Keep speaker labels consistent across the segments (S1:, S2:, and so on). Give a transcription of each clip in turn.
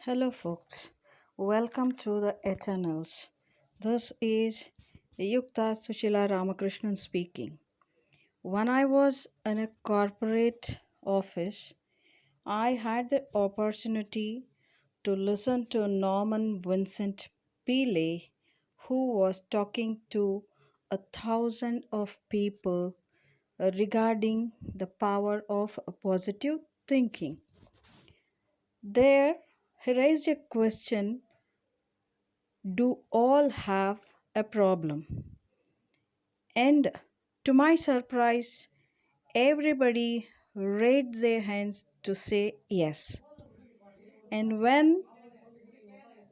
S1: Hello, folks. Welcome to the Eternals. This is Yukta Sushila Ramakrishnan speaking. When I was in a corporate office, I had the opportunity to listen to Norman Vincent Peale, who was talking to a thousand of people regarding the power of positive thinking. There, he raised a question: do all have a problem? And to my surprise, everybody raised their hands to say yes. And when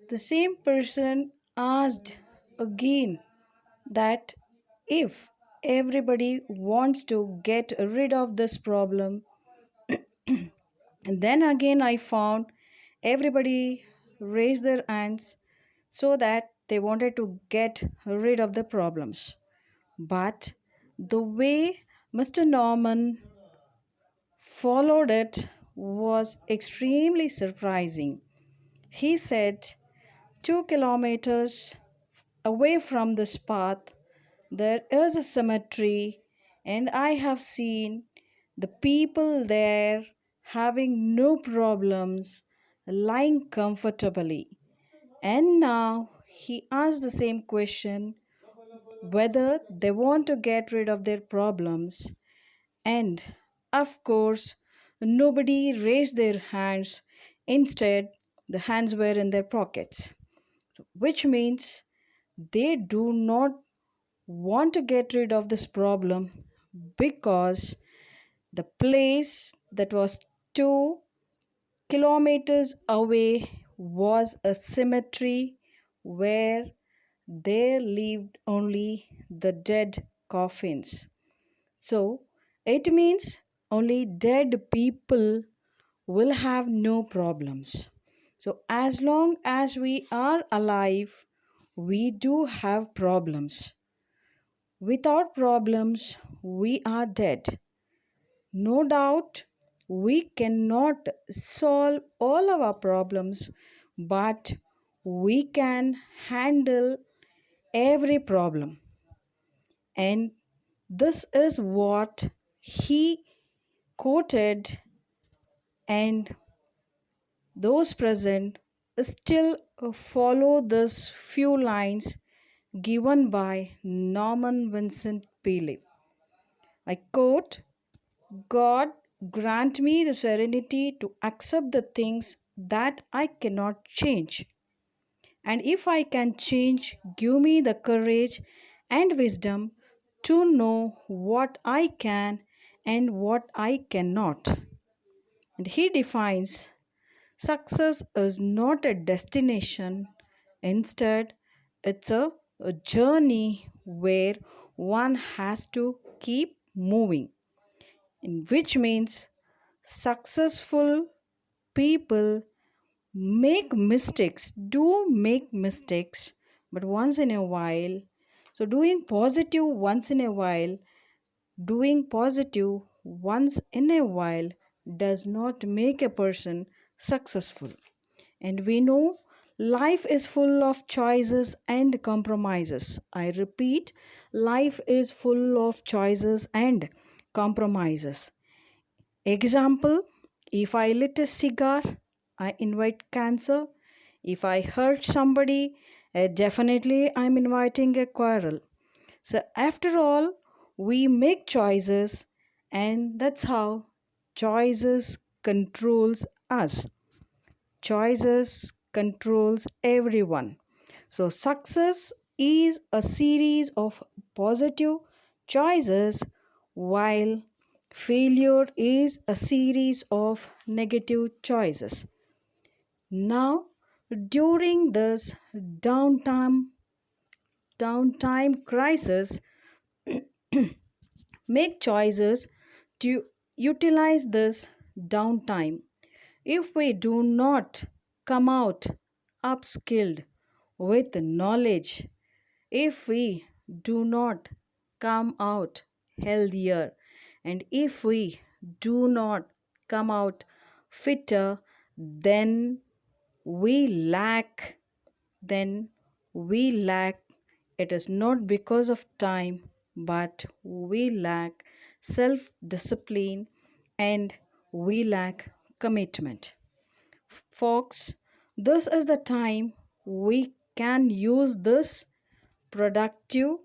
S1: the same person asked again that if everybody wants to get rid of this problem, and then again I found everybody raised their hands so that they wanted to get rid of the problems. But the way Mr. Norman followed it was extremely surprising. He said, 2 kilometers away from this path, there is a cemetery, and I have seen the people there having no problems, lying comfortably. And now he asked the same question whether they want to get rid of their problems. And of course, nobody raised their hands. Instead, the hands were in their pockets. So, which means they do not want to get rid of this problem because the place that was 2 kilometers away was a cemetery where there lived only the dead coffins. So it means only dead people will have no problems. So as long as we are alive, we do have problems. Without problems, we are dead. No doubt, we cannot solve all our problems, but we can handle every problem. And this is what he quoted, and those present still follow this few lines given by Norman Vincent Peale. I quote, God grant me the serenity to accept the things that I cannot change. And if I can change, give me the courage and wisdom to know what I can and what I cannot. And he defines success is not a destination, instead, it's a journey where one has to keep moving, in which means successful people make mistakes, do make mistakes, but once in a while. So, doing positive once in a while does not make a person successful. And we know life is full of choices and compromises. I repeat, life is full of choices and compromises. Example, if I lit a cigar, I invite cancer. If I hurt somebody, definitely I'm inviting a quarrel. So, after all, we make choices, and that's how choices controls us. Choices controls everyone. So, success is a series of positive choices, while failure is a series of negative choices. Now, during this downtime, downtime crisis, make choices to utilize this downtime. If we do not come out upskilled with knowledge, if we do not come out healthier, and if we do not come out fitter, then we lack, then we lack. It is not because of time, but we lack self discipline and we lack commitment. Folks, this is the time we can use this productive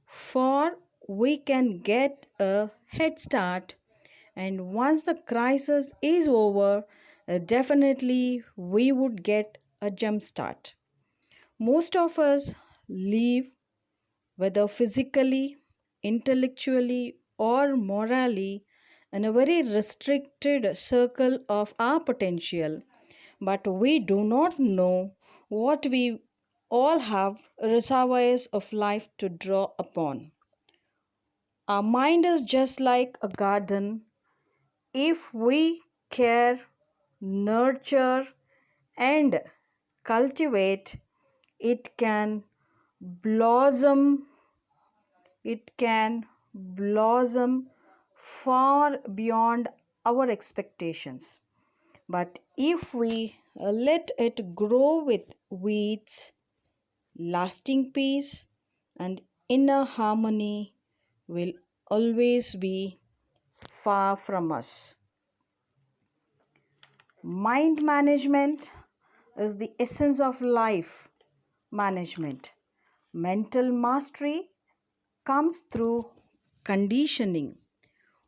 S1: for we can get a head start, and once the crisis is over, definitely we would get a jump start. Most of us live, whether physically, intellectually, or morally, in a very restricted circle of our potential, but we do not know what we all have reservoirs of life to draw upon. Our mind is just like a garden. If we care, nurture, and cultivate, it can blossom. It can blossom far beyond our expectations. But if we let it grow with weeds, lasting peace, and inner harmony will always be far from us. Mind management is the essence of life management. Mental mastery comes through conditioning.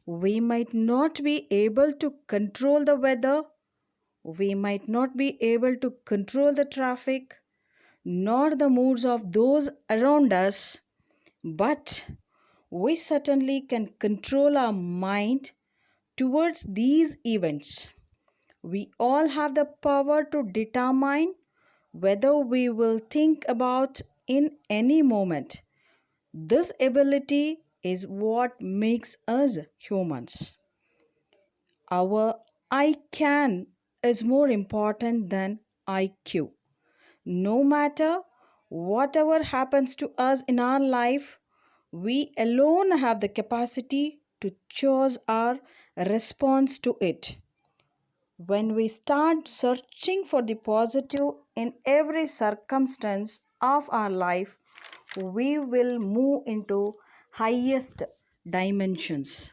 S1: We might not be able to control the weather, we might not be able to control the traffic, nor the moods of those around us, but we certainly can control our mind towards these events. We all have the power to determine whether we will think about in any moment. This ability is what makes us humans. Our I can is more important than IQ. No matter whatever happens to us in our life, we alone have the capacity to choose our response to it. When we start searching for the positive in every circumstance of our life, we will move into highest dimensions.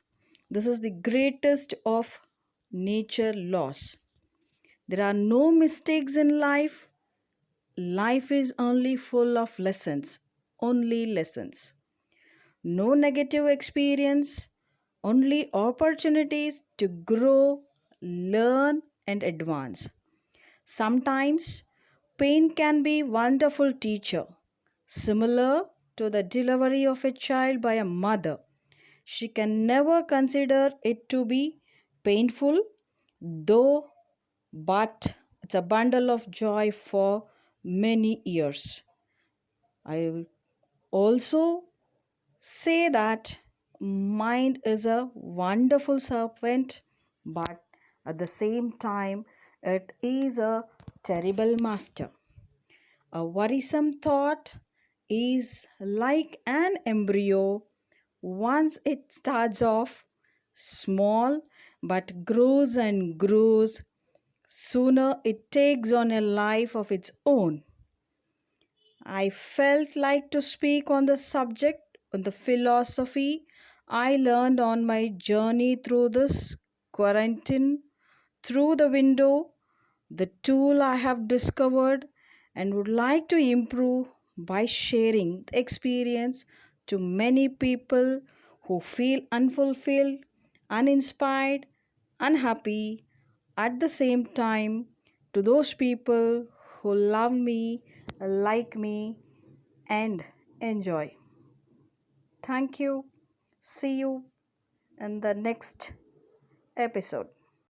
S1: This is the greatest of nature laws. There are no mistakes in life. Life is only full of lessons, only lessons. No negative experience, only opportunities to grow, learn, and advance. Sometimes pain can be wonderful teacher, similar to the delivery of a child by a mother. She can never consider it to be painful, though, but it's a bundle of joy for many years. I will also say that mind is a wonderful servant, but at the same time, it is a terrible master. A worrisome thought is like an embryo. Once it starts off small but grows and grows, sooner it takes on a life of its own. I felt like to speak on the subject, on the philosophy I learned on my journey through this quarantine, through the window, the tool I have discovered, and would like to improve by sharing the experience to many people who feel unfulfilled, uninspired, unhappy at the same time, to those people who love me, like me, and enjoy. Thank you. See you in the next episode.